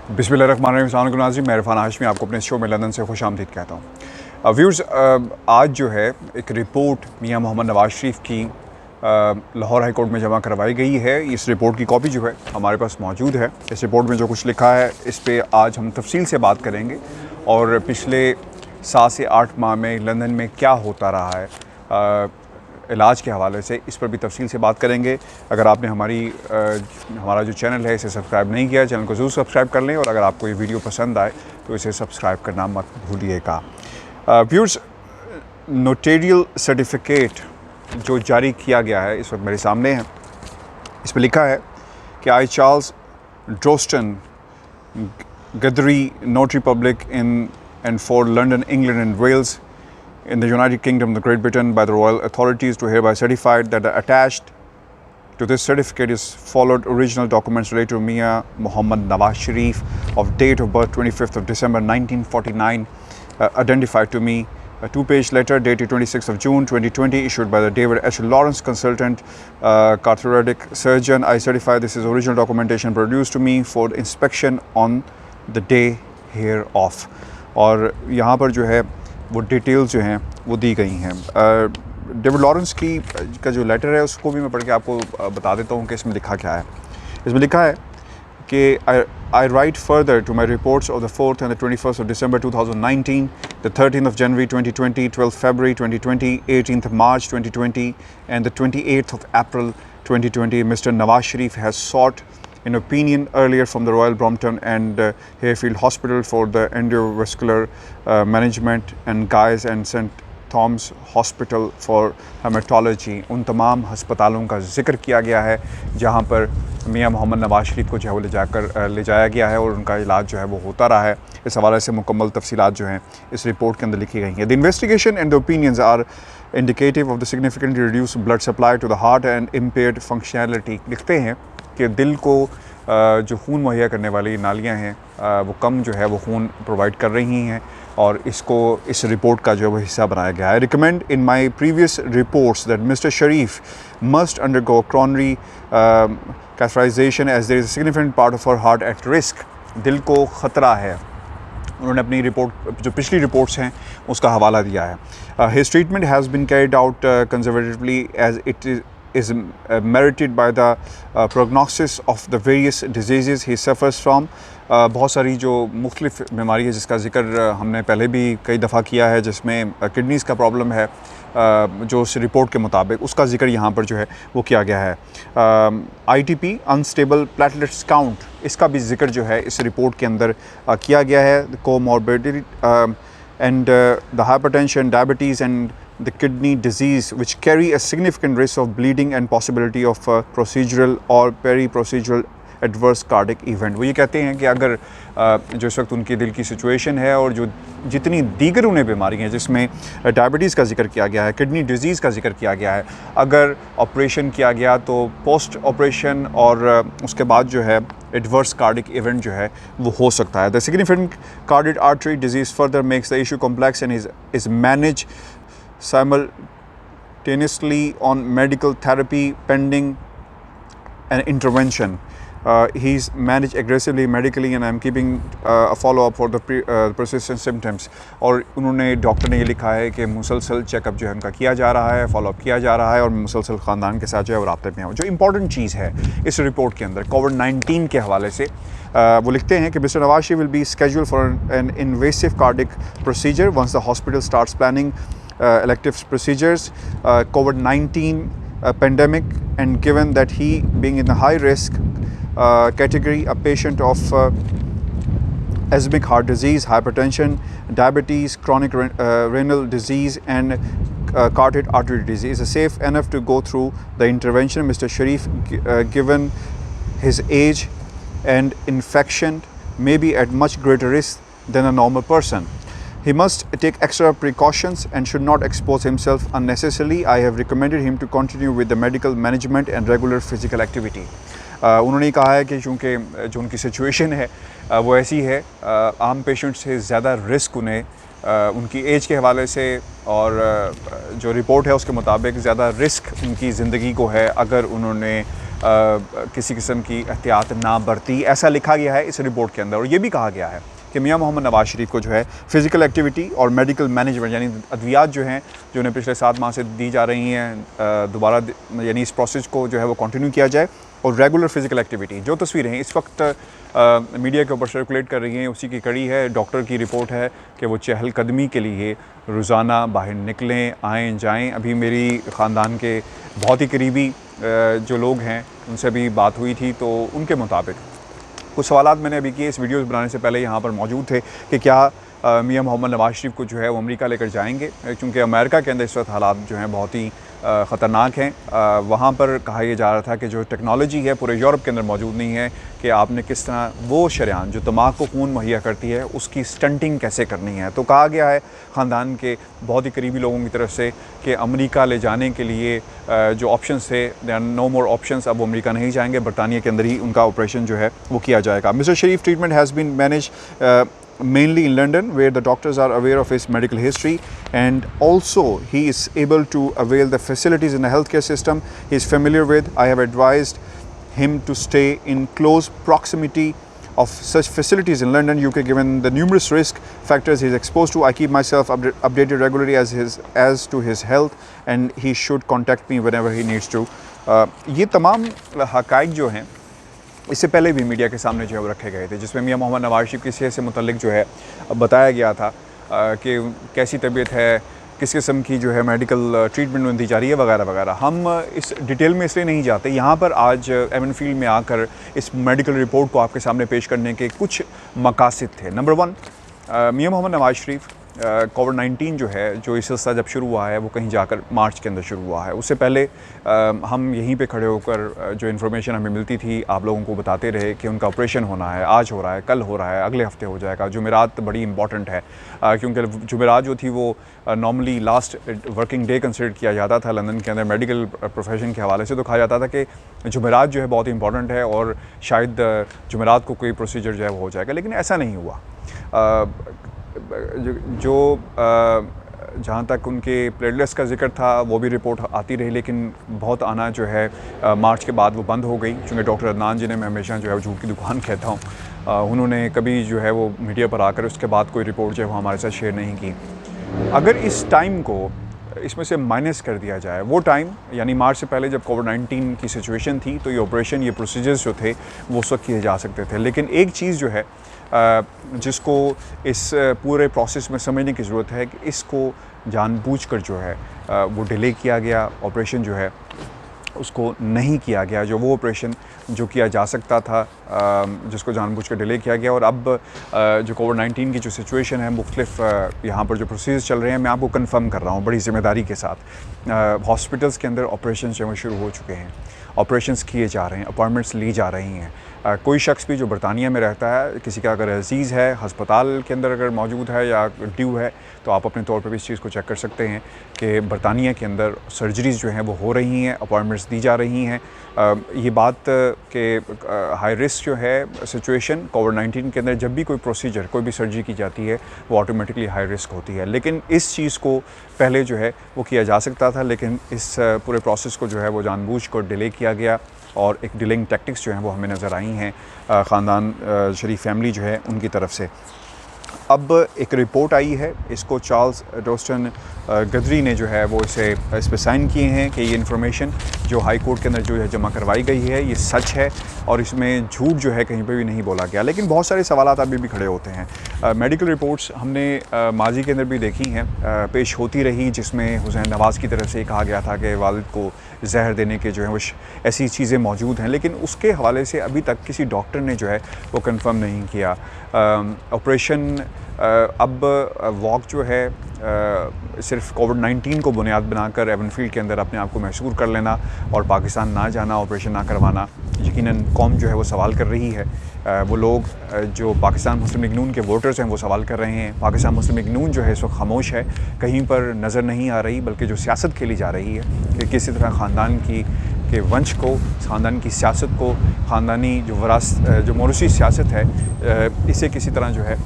बिस्मिल्लाहिर्रहमानिर्रहीम नाज़रीन, मैं इरफान हाशमी आपको अपने शो में लंदन से खुशामदीद कहता हूँ। व्यूज़, आज जो है एक रिपोर्ट मियां मोहम्मद नवाज़ शरीफ की लाहौर हाई कोर्ट में जमा करवाई गई है। इस रिपोर्ट की कॉपी जो है हमारे पास मौजूद है। इस रिपोर्ट में जो कुछ लिखा है इस पर आज हम तफसील से बात करेंगे और पिछले 7 से 8 माह में लंदन में क्या होता रहा है इलाज के हवाले से, इस पर भी तफसील से बात करेंगे। अगर आपने हमारा जो चैनल है इसे सब्सक्राइब नहीं किया, चैनल को ज़रूर सब्सक्राइब कर लें और अगर आपको ये वीडियो पसंद आए तो इसे सब्सक्राइब करना मत भूलिएगा। व्यूअर्स, नोटेरियल सर्टिफिकेट जो जारी किया गया है इस वक्त मेरे सामने है। इस पर लिखा है कि I Charles Droston Guthrie notary public in and for London, England and Wales in the United Kingdom, the Great Britain, by the royal authorities, do hereby certified that the attached to this certificate is followed original documents related to Mia Mohammed Nawaz Sharif of date of birth 25th of December 1949, identified to me. A 2-page letter dated 26th of June 2020 issued by the David H. Lawrence, consultant cardiac surgeon. I certify this is original documentation produced to me for inspection on the day hereof. और यहाँ पर जो है वो details जो हैं वो दी गई हैं। डेविड लॉरेंस का जो लेटर है उसको भी मैं पढ़ के आपको बता देता हूँ कि इसमें लिखा क्या है। इसमें लिखा है कि I write further to my reports of the 4th and the 21st of December 2019, the 13th of January 2020, 12th February 2020, 18th of March 2020 and the 28th of April 2020. Mr. Nawaz Sharif has sought an opinion earlier from the Royal Brompton and Hayfield Hospital for the endovascular management and Guy's and St. Thomas Hospital for hematology। उन तमाम हस्पतालों का जिक्र किया गया है जहां पर मियां मोहम्मद नवाज शरीफ को जो है वो ले जाया गया है और उनका इलाज जो है वो होता रहा है। इस हवाले से मुकम्मल तफसीलात जो हैं इस रिपोर्ट के अंदर लिखी गई हैं। The investigation and the opinions are indicative of the significantly reduce blood supply to the heart and impaired functionality. लिखते हैं कि दिल को जो खून मुहैया करने वाली नालियाँ हैं वो कम जो है वो खून प्रोवाइड कर रही हैं और इसको इस रिपोर्ट का जो है वो हिस्सा बनाया गया है। Recommend in my previous reports that mister Sharif must undergo coronary catheterization as there is a significant part of our heart at risk. दिल को ख़तरा है। उन्होंने अपनी रिपोर्ट जो पिछली रिपोर्ट्स हैं उसका हवाला दिया है। His treatment has been carried out conservatively as it is merited by the prognosis of the various diseases he suffers from। बहुत सारी जो मुख्तलिफ़ बीमारी है जिसका ज़िक्र हमने पहले भी कई दफ़ा किया है, जिसमें किडनीज़ का प्रॉब्लम है जो उस रिपोर्ट के मुताबिक उसका ज़िक्र यहाँ पर जो है वो किया गया है। ITP अनस्टेबल प्लेटलेट्स काउंट, इसका भी ज़िक्र जो है इस रिपोर्ट के अंदर किया गया है। Comorbidity and the hypertension, diabetes and the kidney disease which carry a significant risk of bleeding and possibility of procedural or peri-procedural adverse cardiac event। वो ये कहते हैं कि अगर जो इस वक्त उनकी दिल की सिचुएशन है और जो जितनी दीगर उन्हें बीमारी हैं जिसमें डायबिटीज़ का जिक्र किया गया है, किडनी डिजीज़ का जिक्र किया गया है, अगर ऑपरेशन किया गया तो पोस्ट ऑपरेशन और उसके बाद जो है एडवर्स कार्डिक इवेंट जो है वो हो सकता है। The significant cardiac artery disease further makes the issue complex and is manage simultaneously on medical therapy pending an intervention। He's managed aggressively medically and I'm keeping a follow-up for the persistent symptoms। और उन्होंने doctor ने ये लिखा है कि मुसलसल checkup जो है उनका किया जा रहा है, फॉलोअप किया जा रहा है और मुसलसल ख़ानदान के साथ जो है वो राब्ते में हो। जो इंपॉर्टेंट चीज़ है इस रिपोर्ट के अंदर कोविड-19 के हवाले से वो लिखते हैं कि mister Nawaz Sharif will be schedule for an invasive cardiac procedure once the hospital starts planning elective procedures। COVID-19 pandemic, and given that he being in a high risk category, a patient of asthmatic heart disease, hypertension, diabetes, chronic renal disease and carotid artery disease, is safe enough to go through the intervention. Mr. Sharif, given his age and infection, may be at much greater risk than a normal person. He must take extra precautions and should not expose himself unnecessarily. I have recommended him to continue with the medical management and regular physical activity। उन्होंने कहा है कि चूँकि जो उनकी situation है वो ऐसी है, आम पेशेंट से ज़्यादा रिस्क उन्हें उनकी एज के हवाले से और जो रिपोर्ट है उसके मुताबिक ज़्यादा रिस्क उनकी ज़िंदगी को है अगर उन्होंने किसी किस्म की एहतियात ना बरती, ऐसा लिखा गया है इस रिपोर्ट के अंदर। और ये भी कहा गया है कि मियां मोहम्मद नवाज़ शरीफ को जो है फ़िज़िकल एक्टिविटी और मेडिकल मैनेजमेंट यानी अद्वियात जो हैं जो उन्हें पिछले 7 माह से दी जा रही हैं, दोबारा यानी इस प्रोसेस को जो है वो कंटिन्यू किया जाए। और रेगुलर फ़िज़िकल एक्टिविटी, जो तस्वीरें इस वक्त मीडिया के ऊपर सर्कुलेट कर रही हैं उसी की कड़ी है। डॉक्टर की रिपोर्ट है कि वो चहलकदमी के लिए रोज़ाना बाहर निकलें, आएँ जाएँ। अभी मेरी ख़ानदान के बहुत ही करीबी जो लोग हैं उनसे भी बात हुई थी, तो उनके मुताबिक कुछ सवालात मैंने अभी किए इस वीडियोस बनाने से पहले यहाँ पर मौजूद थे कि क्या मियां मोहम्मद नवाज़ शरीफ को जो है वो अमेरिका लेकर जाएंगे, क्योंकि अमेरिका के अंदर इस वक्त हालात जो हैं बहुत ही ख़तरनाक हैं। वहाँ पर कहा यह जा रहा था कि जो टेक्नोलॉजी है पूरे यूरोप के अंदर मौजूद नहीं है कि आपने किस तरह वो शरेआन जो दिमाग को खून मुहैया करती है उसकी स्टंटिंग कैसे करनी है। तो कहा गया है ख़ानदान के बहुत ही करीबी लोगों की तरफ से कि अमेरिका ले जाने के लिए जो ऑप्शंस थे, there are no more options, अब वो अमेरिका नहीं जाएंगे, बरतानिया के अंदर ही उनका ऑपरेशन जो है वो किया जाएगा। Mister Sharif treatment has been manage mainly in London, where the doctors are aware of his medical history, and also he is able to avail the facilities in the healthcare system he is familiar with. I have advised him to stay in close proximity of such facilities in London, UK, given the numerous risk factors he is exposed to. I keep myself updated regularly as to his health, and he should contact me whenever he needs to. ये तमाम हक़ाइक़ जो हैं इससे पहले भी media के सामने जो है वो रखे गए थे, जिसमें मियां मोहम्मद नवाज़ शरीफ की सेहत से मुतल्लिक जो है बताया गया था कि कैसी तबीयत है, किस किस्म की जो है मेडिकल ट्रीटमेंट दी जा रही है वगैरह वगैरह। हम इस डिटेल में इसलिए नहीं जाते, यहाँ पर आज एवन फील्ड में आकर इस मेडिकल रिपोर्ट को आपके सामने पेश करने के कुछ मकासद थे। नंबर 1, मियां मोहम्मद नवाज़ शरीफ कोविड-19 जो है, जो इस सिलसिला जब शुरू हुआ है वो कहीं जाकर मार्च के अंदर शुरू हुआ है। उससे पहले हम यहीं पे खड़े होकर जो इन्फॉर्मेशन हमें मिलती थी आप लोगों को बताते रहे कि उनका ऑपरेशन होना है, आज हो रहा है, कल हो रहा है, अगले हफ्ते हो जाएगा। जुमेरात बड़ी इंपॉर्टेंट है क्योंकि जुमेरात जो थी वो normally last working day consider किया जाता था लंदन के अंदर मेडिकल प्रोफेशन के हवाले से। तो कहा जाता था कि जुमेरात जो है बहुत इंपॉर्टेंट है और शायद जुमेरात को कोई प्रोसीजर जो है वो हो जाएगा, लेकिन ऐसा नहीं हुआ। जो जहाँ तक उनके प्लेटलेट्स का जिक्र था वो भी रिपोर्ट आती रही, लेकिन बहुत आना जो है मार्च के बाद वो बंद हो गई। चूँकि डॉक्टर अदनान जिन्हें मैं हमेशा जो है झूठ की दुकान कहता हूँ, उन्होंने कभी जो है वो मीडिया पर आकर उसके बाद कोई रिपोर्ट जो है वो हमारे साथ शेयर नहीं की। अगर इस टाइम को इसमें से माइनस कर दिया जाए, वो टाइम यानी मार्च से पहले जब कोविड-19 की सिचुएशन थी, तो ये ऑपरेशन, ये प्रोसीजर्स जो थे वो उस वक्त किए जा सकते थे। लेकिन एक चीज़ जो है जिसको इस पूरे प्रोसेस में समझने की ज़रूरत है कि इसको जानबूझकर जो है वो डिले किया गया, ऑपरेशन जो है उसको नहीं किया गया, जो वो ऑपरेशन जो किया जा सकता था जिसको जानबूझकर डिले किया गया। और अब जो कोविड-19 की जो सिचुएशन है, मुख्तलिफ यहाँ पर जो प्रोसीजर चल रहे हैं, मैं आपको कंफर्म कर रहा हूँ बड़ी ज़िम्मेदारी के साथ, हॉस्पिटल्स के अंदर ऑपरेशन जो है शुरू हो चुके हैं, ऑपरेशंस किए जा रहे हैं, अपॉइंटमेंट्स ली जा रही हैं। कोई शख्स भी जो बरतानिया में रहता है, किसी का अगर अजीज़ है हस्पताल के अंदर अगर मौजूद है या ड्यू है, तो आप अपने तौर पर भी इस चीज़ को चेक कर सकते हैं कि बरतानिया के अंदर सर्जरीज़ जो हैं वो हो रही हैं, अपॉइंटमेंट्स दी जा रही हैं। ये बात कि हाई रिस्क जो है सिचुएशन कोविड-19 के अंदर जब भी कोई प्रोसीजर, कोई भी सर्जरी की जाती है वो ऑटोमेटिकली हाई रिस्क होती है, लेकिन इस चीज़ को पहले जो है वो किया जा सकता था, लेकिन इस पूरे प्रोसेस को जो है वो जानबूझकर डिले किया गया और एक डिलेइंग टैक्टिक्स जो हैं वो हमें नज़र आई हैं ख़ानदान शरीफ फैमिली जो है उनकी तरफ से। अब एक रिपोर्ट आई है, इसको चार्ल्स डोस्टन गदरी ने जो है वो इस पे साइन किए हैं कि ये इन्फॉर्मेशन जो हाई कोर्ट के अंदर जो है जमा करवाई गई है ये सच है और इसमें झूठ जो है कहीं पे भी नहीं बोला गया। लेकिन बहुत सारे सवालात अभी भी खड़े होते हैं। मेडिकल रिपोर्ट्स हमने माजी के अंदर भी देखी हैं, पेश होती रही, जिसमें हुसैन नवाज़ की तरफ से कहा गया था कि वालिद को जहर देने के जो है वो ऐसी चीज़ें मौजूद हैं, लेकिन उसके हवाले से अभी तक किसी डॉक्टर ने जो है वो कंफर्म नहीं किया। ऑपरेशन अब वॉक जो है सिर्फ कोविड-19 को बुनियाद बनाकर एवन फील्ड के अंदर अपने आप को महसूर कर लेना और पाकिस्तान ना जाना, ऑपरेशन ना करवाना, यकीनन कौम जो है वो सवाल कर रही है। वो लोग जो पाकिस्तान मुस्लिम लीग नून के वोटर्स हैं वो सवाल कर रहे हैं। पाकिस्तान मुस्लिम लीग नून जो है इस वक्त खामोश है, कहीं पर नज़र नहीं आ रही, बल्कि जो सियासत खेली जा रही है कि किसी तरह ख़ानदान के वंश को, ख़ानदान की सियासत को, ख़ानदानी जो मोरूसी सियासत है, इसे किसी तरह जो है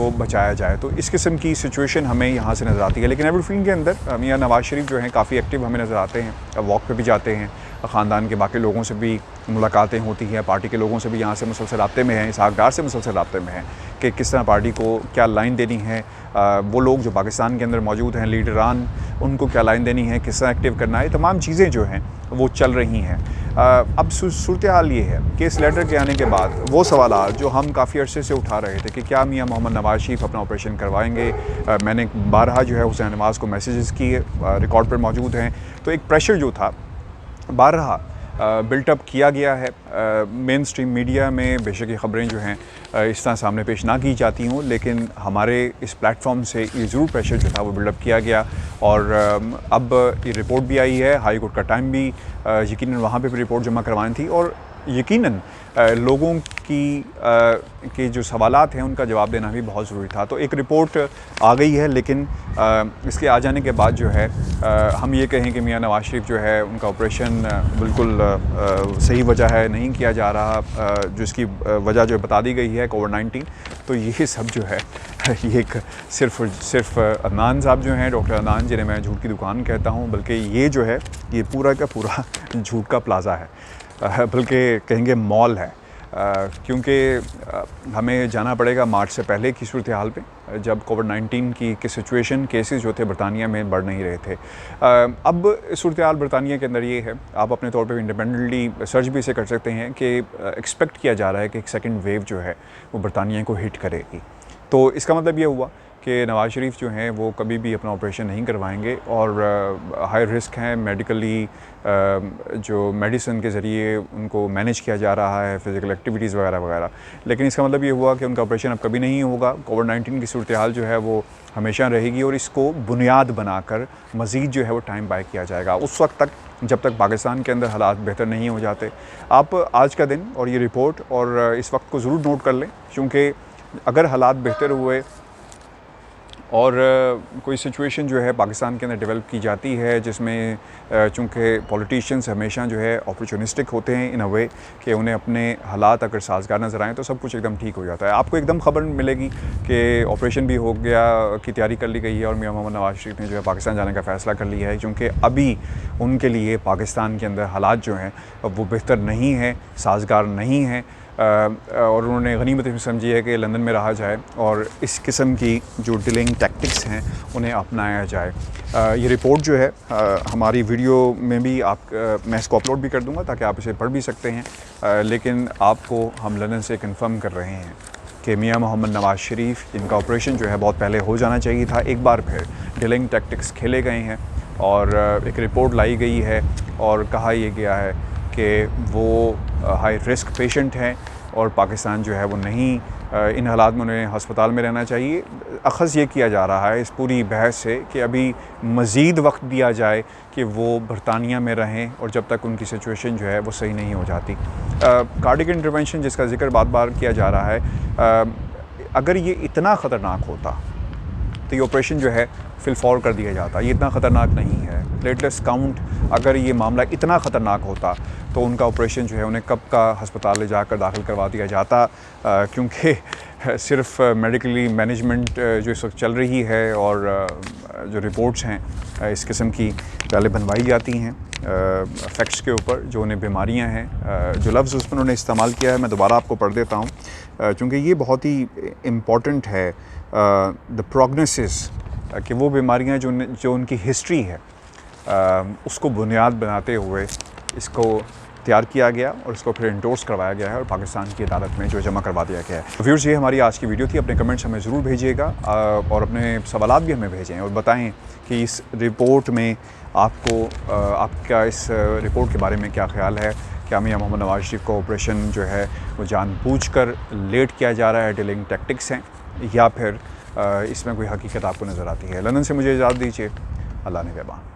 वो बचाया जाए। तो इस किस्म की सिचुएशन हमें यहाँ से नज़र आती है। लेकिन एवरग्रीन के अंदर मियां नवाज़ शरीफ जो हैं काफ़ी एक्टिव हमें नज़र आते हैं, वॉक पे भी जाते हैं, ख़ानदान के बाकी लोगों से भी मुलाकातें होती हैं, पार्टी के लोगों से भी यहाँ से मुसलसल राब्ते में हैं, इसहाक़ डार से मुसलसल राब्ते में हैं कि किस तरह पार्टी को क्या लाइन देनी है। वो लोग जो पाकिस्तान के अंदर मौजूद हैं, लीडरान, उनको क्या लाइन देनी है, किस तरह एक्टिव करना है, तमाम चीज़ें जो हैं वो चल रही हैं। अब सूरत हाल ये है कि इस लेटर के आने के बाद वो सवाल जो हम काफ़ी अरसे से उठा रहे थे कि क्या मियां मोहम्मद नवाज़ शरीफ अपना ऑपरेशन करवाएंगे, मैंने बारहा जो है हुसैन नवाज़ को मैसेजेस किए, रिकॉर्ड पर मौजूद हैं। तो एक प्रेशर जो था बारहा बिल्टअप किया गया है। मेन स्ट्रीम मीडिया में बेशक ये ख़बरें जो हैं इस तरह सामने पेश ना की जाती हों, लेकिन हमारे इस प्लेटफॉर्म से ये ज़रूर प्रेशर जो था वो बिल्डअप किया गया। और अब ये रिपोर्ट भी आई है, हाई कोर्ट का टाइम भी यकीनन वहाँ पे भी रिपोर्ट जमा करवानी थी, और यकीनन लोगों की के जो सवालात हैं उनका जवाब देना भी बहुत ज़रूरी था। तो एक रिपोर्ट आ गई है, लेकिन इसके आ जाने के बाद जो है हम ये कहें कि मियां नवाज़ शरीफ जो है उनका ऑपरेशन बिल्कुल सही वजह है नहीं किया जा रहा, जो इसकी वजह जो बता दी गई है कोविड-19। तो ये सब जो है ये एक सिर्फ अदनान साहब जो हैं, डॉक्टर अदनान, जिन्हें मैं झूठ की दुकान कहता हूँ, बल्कि ये जो है ये पूरा का पूरा झूठ का प्लाज़ा है, बल्कि कहेंगे मॉल है। क्योंकि हमें जाना पड़ेगा मार्च से पहले की सूरत हाल पे, जब कोविड-19 की सिचुएशन केसेस जो थे बरतानिया में बढ़ नहीं रहे थे। अब सूरत हाल बरतानिया के अंदर ये है, आप अपने तौर पे इंडिपेंडेंटली सर्च भी इसे कर सकते हैं कि एक्सपेक्ट किया जा रहा है कि एक सेकंड वेव जो है वो बरतानिया को हिट करेगी। तो इसका मतलब ये हुआ कि नवाज़ शरीफ जो हैं वो कभी भी अपना ऑपरेशन नहीं करवाएंगे, और हाई रिस्क हैं मेडिकली, जो मेडिसिन के ज़रिए उनको मैनेज किया जा रहा है, फ़िज़िकल एक्टिविटीज़ वगैरह वगैरह। लेकिन इसका मतलब ये हुआ कि उनका ऑपरेशन अब कभी नहीं होगा। कोविड-19 की सूरत हाल जो है वो हमेशा रहेगी, और इसको बुनियाद बनाकर मज़ीद जो है वो टाइम बाय किया जाएगा उस वक्त तक जब तक पाकिस्तान के अंदर हालात बेहतर नहीं हो जाते। आप आज का दिन और ये रिपोर्ट और इस वक्त को ज़रूर नोट कर लें, क्योंकि अगर हालात बेहतर हुए और कोई सिचुएशन जो है पाकिस्तान के अंदर डेवलप की जाती है, जिसमें चूँकि पॉलिटिशियंस हमेशा जो है अपॉर्चुनिस्टिक होते हैं इन अ वे कि उन्हें अपने हालात अगर साजगार नज़र आएँ तो सब कुछ एकदम ठीक हो जाता है। आपको एकदम खबर मिलेगी कि ऑपरेशन भी हो गया, की तैयारी कर ली गई है, और मियां मोहम्मद नवाज़ शरीफ ने जो है पाकिस्तान जाने का फ़ैसला कर लिया है, क्योंकि अभी उनके लिए पाकिस्तान के अंदर हालात जो हैं वो बेहतर नहीं हैं, साजगार नहीं हैं, और उन्होंने गनीमत में समझी है कि लंदन में रहा जाए और इस किस्म की जो डीलिंग टैक्टिक्स हैं उन्हें अपनाया जाए। ये रिपोर्ट जो है हमारी वीडियो में भी मैं इसको अपलोड भी कर दूंगा ताकि आप इसे पढ़ भी सकते हैं, लेकिन आपको हम लंदन से कंफर्म कर रहे हैं कि मियां मोहम्मद नवाज़ शरीफ, इनका ऑपरेशन जो है बहुत पहले हो जाना चाहिए था। एक बार फिर डीलिंग टैक्टिक्स खेले गए हैं, और एक रिपोर्ट लाई गई है और कहा यह गया है कि वो हाई रिस्क पेशेंट हैं और पाकिस्तान जो है वो नहीं, इन हालात में उन्हें हस्पताल में रहना चाहिए। अखज़ ये किया जा रहा है इस पूरी बहस से कि अभी मज़ीद वक्त दिया जाए कि वो बरतानिया में रहें, और जब तक उनकी सिचुएशन जो है वो सही नहीं हो जाती। कार्डिक इंटरवेंशन जिसका जिक्र बार बार किया जा रहा है, अगर ये इतना ख़तरनाक होता तो ये ऑपरेशन जो है फिलफौर कर दिया जाता। ये इतना ख़तरनाक नहीं है। प्लेटलेट्स काउंट, अगर ये मामला इतना ख़तरनाक होता तो उनका ऑपरेशन जो है उन्हें कब का हस्पताल ले जाकर दाखिल करवा दिया जाता, क्योंकि सिर्फ मेडिकली मैनेजमेंट जो इस वक्त चल रही है और जो रिपोर्ट्स हैं इस किस्म की पहले बनवाई जाती हैं फैक्ट्स के ऊपर, जो उन्हें बीमारियां हैं। जो लफ्ज़ उसमें उन्होंने इस्तेमाल किया है मैं दोबारा आपको पढ़ देता हूँ, क्योंकि ये बहुत ही इम्पॉर्टेंट है। द प्रोग्नोसिस, कि वो बीमारियां जो उनकी हिस्ट्री है उसको बुनियाद बनाते हुए इसको तैयार किया गया और इसको फिर इंडोर्स करवाया गया है और पाकिस्तान की अदालत में जो जमा करवा दिया गया है। व्यूअर्स, ये हमारी आज की वीडियो थी। अपने कमेंट्स हमें ज़रूर भेजिएगा और अपने सवालात भी हमें भेजें और बताएं कि इस रिपोर्ट में आपका इस रिपोर्ट के बारे में क्या ख्याल है। क्या मियां मोहम्मद नवाज़ शरीफ का ऑपरेशन जो है वो जानबूझकर लेट किया जा रहा है, डीलिंग टैक्टिक्स हैं, या फिर इसमें कोई हकीकत आपको नज़र आती है। लंदन से मुझे इजाज़त दीजिए। अल्लाह ने कहबान।